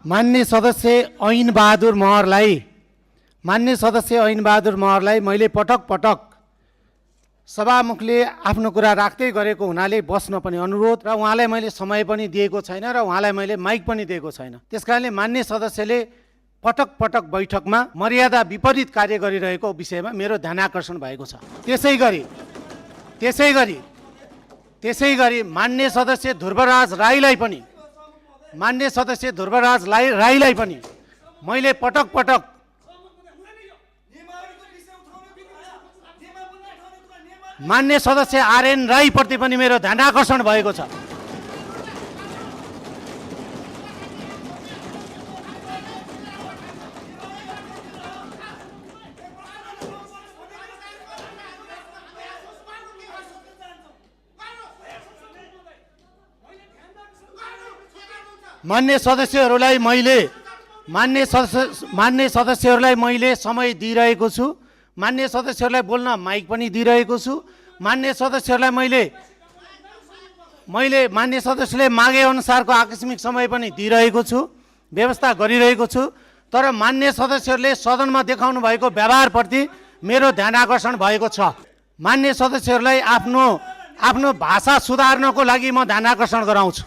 मान्य सदस्य ऐनबहादुर महरलाई मैले पटक पटक सभामुखले आफ्नो कुरा राख्दै गरेको हुनाले बस्न पनि अनुरोध र उहाँलाई मैले समय पनि दिएको छैन र उहाँलाई मैले माइक पनि दिएको छैन। त्यसकारणले मान्य सदस्यले पटक पटक बैठकमा मर्यादा विपरीत कार्य गरिरहेको विषयमा मेरो ध्यानाकर्षण भएको छ। त्यसै गरी मान्य सदस्य ध्रुवराज राईलाई पनि मैले पटक पटक मान्य सदस्य आरएन राई प्रति पनि मेरो ध्यानाकर्षण भएको छ। मान्य सदस्यहरूलाई मैले समय दिइरहेको छु। मान्य सदस्यहरूलाई बोल्न माइक पनि दिइरहेको छु। मान्य सदस्यहरूलाई मैले मान्य सदस्यले मागे अनुसारको आकस्मिक समय पनि दिइरहेको छु, व्यवस्था गरिरहेको छु। तर मान्य सदस्यहरूले सदनमा देखाउनु भएको व्यवहारप्रति मेरो ध्यानाकर्षण भएको छ। मान्य सदस्यहरूलाई आफ्नो भाषा सुधार्नको लागि म ध्यानाकर्षण गराउँछु।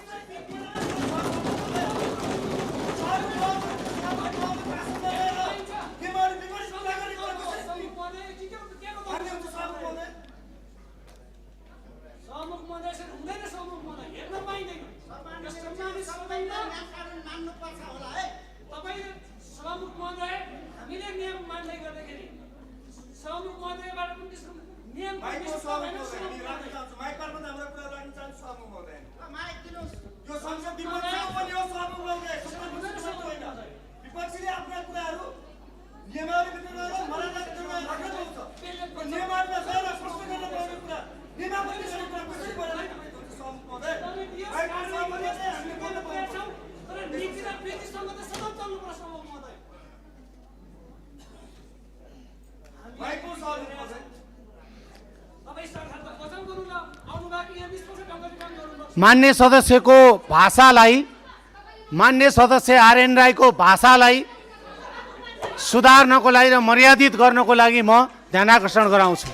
मान्य सदस्य आरएन राईको भाषालाई सुधार्नको लागि र मर्यादित गर्नको लागि म ध्यानाकर्षण गराउँछु।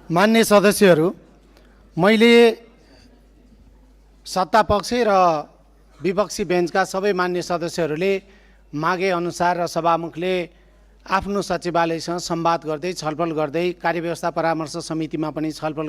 मान्य सदस्यहरू, मैले सत्तापक्ष र विपक्षी बेन्चका सबै मान्य सदस्यहरूले मागे अनुसार र सभामुखले आफ्नो सचिवालयसँग संवाद गर्दै छलफल गर्दै कार्यव्यवस्था परामर्श समितिमा पनि छलफल